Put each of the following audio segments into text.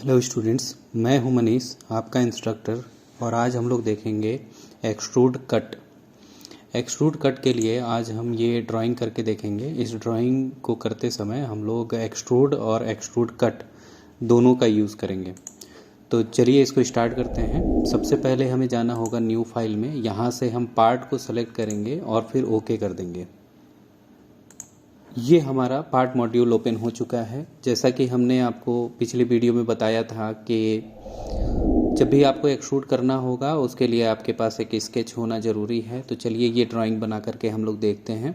Hello students, मैं हूं मनीष, आपका इंस्ट्रक्टर। और आज हम लोग देखेंगे एक्सट्रूड कट। एक्सट्रूड कट के लिए आज हम ये ड्राइंग करके देखेंगे। इस ड्राइंग को करते समय हम लोग एक्सट्रूड और एक्सट्रूड कट दोनों का यूज़ करेंगे। तो चलिए इसको स्टार्ट करते हैं। सबसे पहले हमें जाना होगा न्यू फाइल में। यहाँ से हम पार्ट को सेलेक्ट करेंगे और फिर ओके कर देंगे। ये हमारा पार्ट मॉड्यूल ओपन हो चुका है। जैसा कि हमने आपको पिछली वीडियो में बताया था कि जब भी आपको एक्सट्रूड करना होगा उसके लिए आपके पास एक स्केच होना ज़रूरी है। तो चलिए ये ड्राइंग बना करके हम लोग देखते हैं।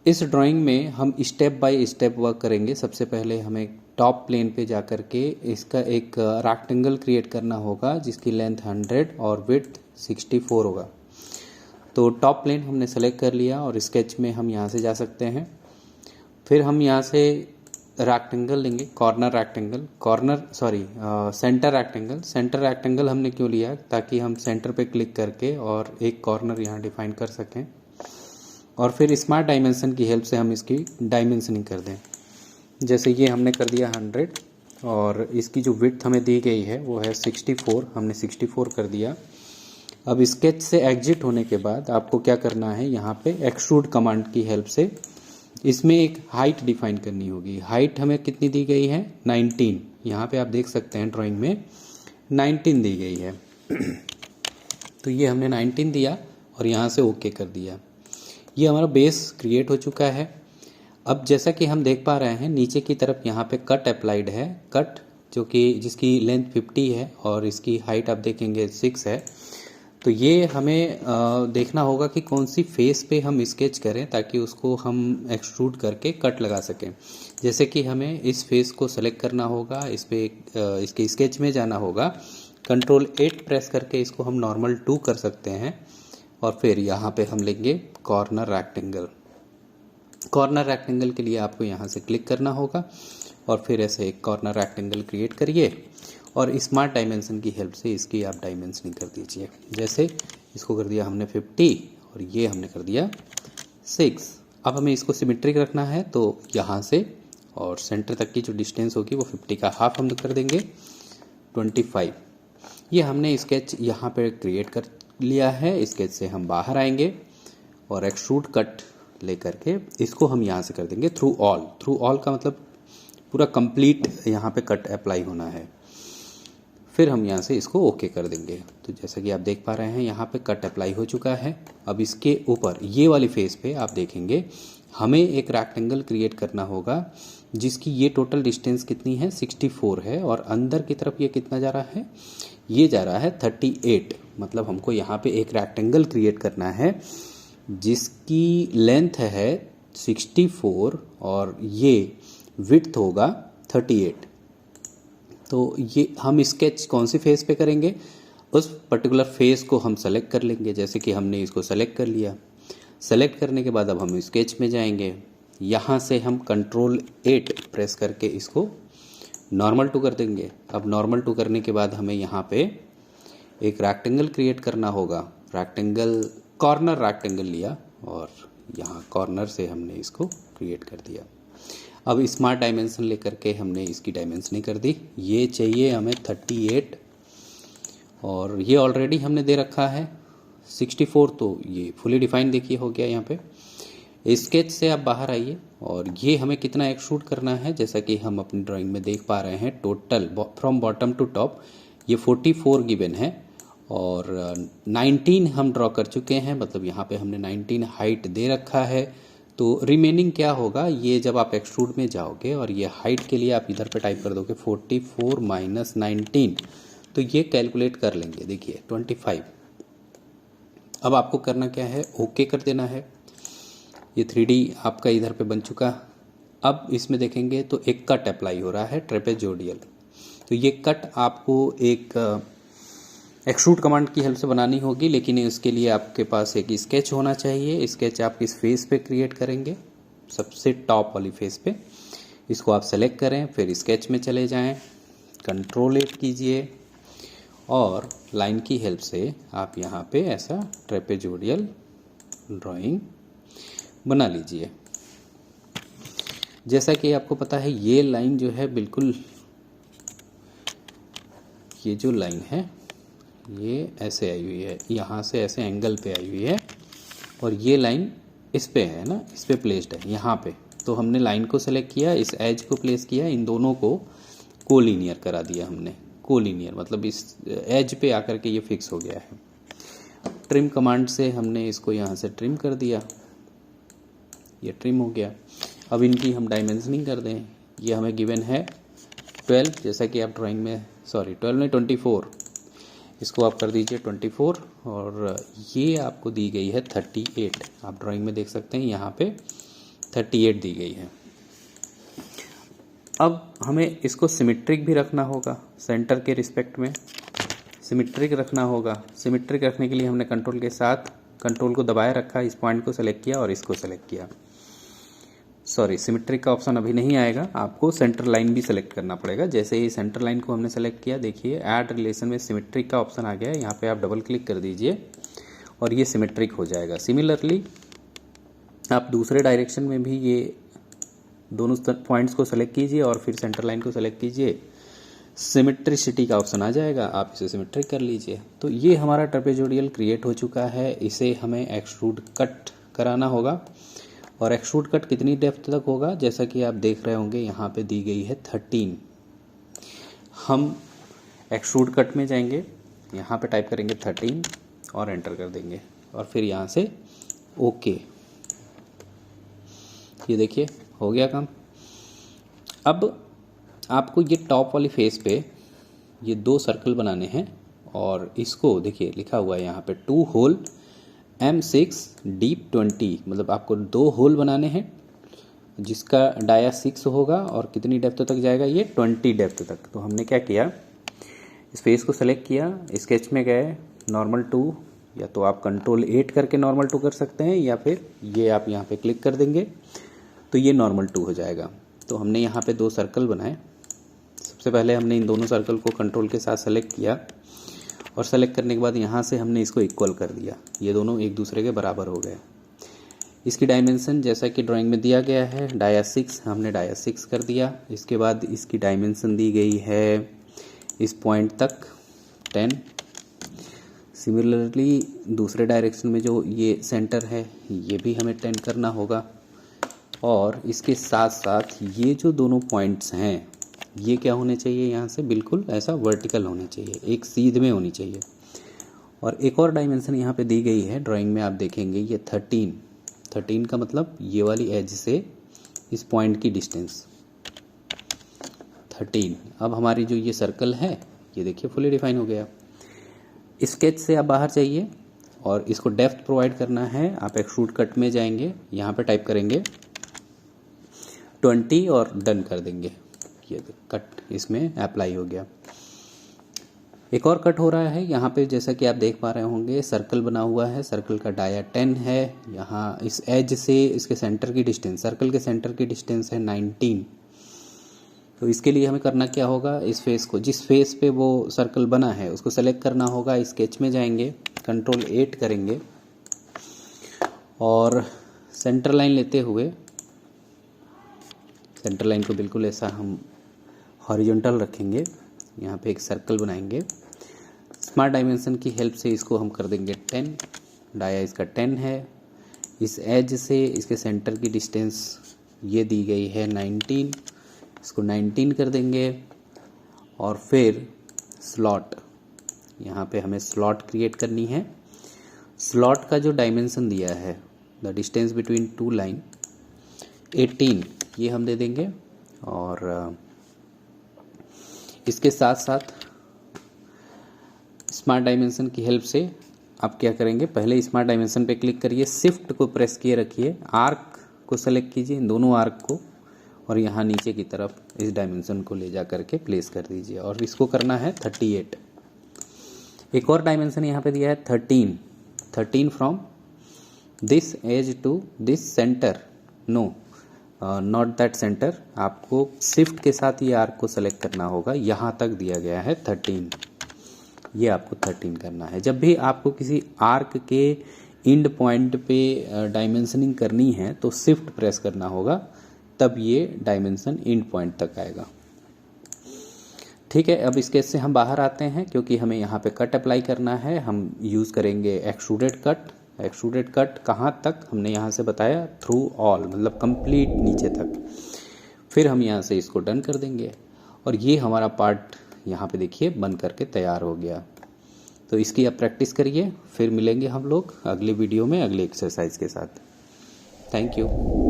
इस ड्राइंग में हम स्टेप बाय स्टेप वर्क करेंगे। सबसे पहले हमें टॉप प्लेन पे जा कर के इसका एक रेक्टेंगल क्रिएट करना होगा जिसकी लेंथ 100 और विड्थ 64 होगा। तो टॉप प्लेन हमने सेलेक्ट कर लिया और स्केच में हम यहाँ से जा सकते हैं। फिर हम यहाँ से रेक्टेंगल लेंगे, सेंटर रेक्टेंगल हमने क्यों लिया, ताकि हम सेंटर पे क्लिक करके और एक कॉर्नर यहाँ डिफाइन कर सकें। और फिर स्मार्ट डायमेंशन की हेल्प से हम इसकी डायमेंशनिंग कर दें। जैसे ये हमने कर दिया 100 और इसकी जो विड्थ हमें दी गई है वो है 64, हमने 64 कर दिया। अब स्केच से एग्जिट होने के बाद आपको क्या करना है, यहाँ पे एक्सट्रूड कमांड की हेल्प से इसमें एक हाइट डिफाइन करनी होगी। हाइट हमें कितनी दी गई है, 19। यहाँ पे आप देख सकते हैं ड्राइंग में 19 दी गई है। तो ये हमने 19 दिया और यहाँ से ओके कर दिया। ये हमारा बेस क्रिएट हो चुका है। अब जैसा कि हम देख पा रहे हैं नीचे की तरफ यहाँ पे कट अप्लाइड है। कट जो कि जिसकी लेंथ 50 है और इसकी हाइट आप देखेंगे 6 है। तो ये हमें देखना होगा कि कौन सी फेस पे हम स्केच करें ताकि उसको हम एक्सट्रूड करके कट लगा सकें। जैसे कि हमें इस फेस को सेलेक्ट करना होगा, इस पे इसके स्केच में जाना होगा, कंट्रोल 8 प्रेस करके इसको हम नॉर्मल 2 कर सकते हैं। और फिर यहाँ पे हम लेंगे कॉर्नर रेक्टेंगल। कॉर्नर रेक्टेंगल के लिए आपको यहाँ से क्लिक करना होगा और फिर ऐसे एक कॉर्नर रेक्टेंगल क्रिएट करिए और स्मार्ट डायमेंशन की हेल्प से इसकी आप डायमेंशनिंग कर दीजिए। जैसे इसको कर दिया हमने 50 और ये हमने कर दिया 6। अब हमें इसको सिमेट्रिक रखना है तो यहाँ से और सेंटर तक की जो डिस्टेंस होगी वो 50 का हाफ हम कर देंगे 25। ये हमने स्केच यहाँ पे क्रिएट कर लिया है। स्केच से हम बाहर आएंगे और एक्सट्रूड कट लेकर के इसको हम यहाँ से कर देंगे थ्रू ऑल। थ्रू ऑल का मतलब पूरा कंप्लीट यहाँ पे कट अप्लाई होना है। फिर हम यहाँ से इसको ओके कर देंगे। तो जैसा कि आप देख पा रहे हैं यहाँ पे कट अप्लाई हो चुका है। अब इसके ऊपर ये वाली फेस पे आप देखेंगे हमें एक रेक्टेंगल क्रिएट करना होगा जिसकी ये टोटल डिस्टेंस कितनी है, 64 है। और अंदर की तरफ ये कितना जा रहा है, ये जा रहा है 38। मतलब हमको यहाँ पे एक रेक्टेंगल क्रिएट करना है जिसकी लेंथ है 64 और ये विड्थ होगा 38। तो ये हम स्केच कौन सी फेस पे करेंगे, उस पर्टिकुलर फेस को हम सेलेक्ट कर लेंगे। जैसे कि हमने इसको सेलेक्ट कर लिया। सेलेक्ट करने के बाद अब हम स्केच में जाएंगे। यहाँ से हम कंट्रोल 8 प्रेस करके इसको नॉर्मल 2 कर देंगे। अब नॉर्मल 2 करने के बाद हमें यहाँ पे एक रेक्टेंगल क्रिएट करना होगा। रेक्टेंगल कॉर्नर रेक्टेंगल लिया और यहाँ कॉर्नर से हमने इसको क्रिएट कर दिया। अब स्मार्ट डायमेंशन लेकर के हमने इसकी डायमेंशनिंग कर दी। ये चाहिए हमें 38 और ये ऑलरेडी हमने दे रखा है 64। तो ये फुली डिफाइन देखिए हो गया। यहाँ पे स्केच से आप बाहर आइए और ये हमें कितना एक्सट्रूड करना है, जैसा कि हम अपनी ड्राइंग में देख पा रहे हैं total from bottom to top ये 44 गिवन है और 19 हम ड्रॉ कर चुके हैं। मतलब यहाँ पे हमने 19 हाइट दे रखा है। तो रिमेनिंग क्या होगा, ये जब आप एक्सट्रूड में जाओगे और ये हाइट के लिए आप इधर पे टाइप कर दोगे 44 माइनस 19 तो ये कैलकुलेट कर लेंगे। देखिए 25। अब आपको करना क्या है, ओके कर देना है। ये 3D आपका इधर पे बन चुका। अब इसमें देखेंगे तो एक कट अप्लाई हो रहा है, ट्रेपेजोडियल। तो ये कट आपको एक एक्सट्रूड कमांड की हेल्प से बनानी होगी, लेकिन इसके लिए आपके पास एक स्केच होना चाहिए। स्केच आप किस फेस पे क्रिएट करेंगे, सबसे टॉप वाली फेस पे। इसको आप सेलेक्ट करें, फिर स्केच में चले जाएं, कंट्रोल 8 कीजिए और लाइन की हेल्प से आप यहाँ पे ऐसा ट्रेपेजोडियल ड्राइंग बना लीजिए। जैसा कि आपको पता है ये लाइन जो है बिल्कुल ये जो लाइन है ये ऐसे आई हुई है, यहाँ से ऐसे एंगल पे आई हुई है, और ये लाइन इस पे है ना, इस पे प्लेस्ड है यहाँ पे। तो हमने लाइन को सेलेक्ट किया, इस एज को प्लेस किया, इन दोनों को कोलिनियर करा दिया हमने। कोलिनियर मतलब इस एज पे आकर के ये फिक्स हो गया है। ट्रिम कमांड से हमने इसको यहाँ से ट्रिम कर दिया, ये ट्रिम हो गया। अब इनकी हम डायमेंशनिंग कर दें। ये हमें गिवन है 12, जैसा कि आप ड्राइंग में 12 में 24, इसको आप कर दीजिए 24, और ये आपको दी गई है 38। आप ड्राइंग में देख सकते हैं यहाँ पे 38 दी गई है। अब हमें इसको सिमेट्रिक भी रखना होगा, सेंटर के रिस्पेक्ट में सिमेट्रिक रखना होगा। सिमेट्रिक रखने के लिए हमने कंट्रोल के साथ कंट्रोल को दबाए रखा, इस पॉइंट को सेलेक्ट किया और इसको सेलेक्ट किया। सॉरी, सिमेट्रिक का ऑप्शन अभी नहीं आएगा, आपको सेंटर लाइन भी सेलेक्ट करना पड़ेगा। जैसे ही सेंटर लाइन को हमने सेलेक्ट किया, देखिए ऐड रिलेशन में सिमेट्रिक का ऑप्शन आ गया है, यहाँ पे आप डबल क्लिक कर दीजिए और ये सिमेट्रिक हो जाएगा। सिमिलरली आप दूसरे डायरेक्शन में भी ये दोनों पॉइंट्स को सेलेक्ट कीजिए और फिर सेंटर लाइन को सेलेक्ट कीजिए, सिमेट्रिसिटी का ऑप्शन आ जाएगा, आप इसे सिमेट्रिक कर लीजिए। तो ये हमारा ट्रेपेजोइडल क्रिएट हो चुका है। इसे हमें एक्सट्रूड कट कराना होगा, और एक्सट्रूड कट कितनी डेप्थ तक होगा, जैसा कि आप देख रहे होंगे यहाँ पे दी गई है 13। हम एक्सट्रूड कट में जाएंगे, यहाँ पे टाइप करेंगे 13 और एंटर कर देंगे, और फिर यहाँ से ओके। ये देखिए हो गया काम। अब आपको ये टॉप वाली फेस पे ये 2 सर्कल बनाने हैं, और इसको देखिए लिखा हुआ है यहाँ पे 2 होल M6 डीप 20, मतलब आपको 2 होल बनाने हैं जिसका डाया 6 होगा, और कितनी डेप्थ तक जाएगा ये 20 डेप्थ तक। तो हमने क्या किया, इस फेस को सेलेक्ट किया, स्केच में गए, नॉर्मल टू, या तो आप कंट्रोल 8 करके नॉर्मल टू कर सकते हैं, या फिर ये आप यहाँ पे क्लिक कर देंगे तो ये नॉर्मल टू हो जाएगा। तो हमने यहाँ पे 2 सर्कल बनाए। सबसे पहले हमने इन दोनों सर्कल को कंट्रोल के साथ सेलेक्ट किया, और सेलेक्ट करने के बाद यहाँ से हमने इसको इक्वल कर दिया, ये दोनों एक दूसरे के बराबर हो गए। इसकी डायमेंशन जैसा कि ड्राइंग में दिया गया है, डाया 6, हमने डाया 6 कर दिया। इसके बाद इसकी डायमेंशन दी गई है इस पॉइंट तक 10। सिमिलरली दूसरे डायरेक्शन में जो ये सेंटर है ये भी हमें 10 करना होगा, और इसके साथ साथ ये जो दोनों पॉइंट्स हैं ये क्या होने चाहिए, यहाँ से बिल्कुल ऐसा वर्टिकल होने चाहिए, एक सीध में होनी चाहिए। और एक और डायमेंशन यहाँ पे दी गई है ड्राइंग में, आप देखेंगे ये 13 का मतलब ये वाली एज से इस पॉइंट की डिस्टेंस 13। अब हमारी जो ये सर्कल है ये देखिए फुली डिफाइन हो गया। स्केच से आप बाहर जाइए और इसको डेप्थ प्रोवाइड करना है। आप एक्सट्रूड कट में जाएंगे, यहाँ पे टाइप करेंगे 20 और डन कर देंगे। ये कट इसमें अप्लाई हो गया। एक और कट हो रहा है यहाँ पे, जैसा कि आप देख पा रहे होंगे सर्कल बना हुआ है, सर्कल का डाया 10 है। यहाँ इस एज से इसके सेंटर की डिस्टेंस, सर्कल के सेंटर की डिस्टेंस है 19। तो इसके लिए हमें करना क्या होगा, इस फेस को, जिस फेस पे वो सर्कल बना है उसको सेलेक्ट करना होगा। स्केच में जाएंगे, कंट्रोल 8 करेंगे और सेंटर लाइन लेते हुए, सेंटर लाइन को बिल्कुल ऐसा हम हॉरिजॉन्टल रखेंगे। यहाँ पे एक सर्कल बनाएंगे, स्मार्ट डायमेंशन की हेल्प से इसको हम कर देंगे 10। डाया इसका 10 है। इस एज से इसके सेंटर की डिस्टेंस ये दी गई है 19, इसको 19 कर देंगे। और फिर स्लॉट, यहाँ पे हमें स्लॉट क्रिएट करनी है। स्लॉट का जो डायमेंशन दिया है, द डिस्टेंस बिटवीन 2 लाइन 18, ये हम दे देंगे। और इसके साथ साथ स्मार्ट डायमेंशन की हेल्प से आप क्या करेंगे, पहले स्मार्ट डायमेंशन पे क्लिक करिए, शिफ्ट को प्रेस किए रखिए, आर्क को सेलेक्ट कीजिए, इन दोनों आर्क को, और यहाँ नीचे की तरफ इस डायमेंशन को ले जा करके प्लेस कर दीजिए। और इसको करना है 38। एक और डायमेंशन यहाँ पे दिया है 13 from this edge to this centre, no not that centre. आपको शिफ्ट के साथ ये आर्क को सेलेक्ट करना होगा, यहाँ तक दिया गया है 13, ये आपको 13 करना है। जब भी आपको किसी आर्क के एंड पॉइंट पे डायमेंशनिंग करनी है तो शिफ्ट प्रेस करना होगा, तब ये डायमेंशन एंड पॉइंट तक आएगा। ठीक है, अब इस केस से हम बाहर आते हैं क्योंकि हमें यहाँ पे कट अप्लाई करना है। हम यूज़ करेंगे एक्सट्रूडेड कट। एक्सट्रूडेड कट कहाँ तक हमने यहाँ से बताया, थ्रू ऑल, मतलब कंप्लीट नीचे तक। फिर हम यहाँ से इसको डन कर देंगे और ये हमारा पार्ट यहाँ पे देखिए बन करके तैयार हो गया। तो इसकी आप प्रैक्टिस करिए, फिर मिलेंगे हम लोग अगले वीडियो में अगले एक्सरसाइज के साथ। Thank you.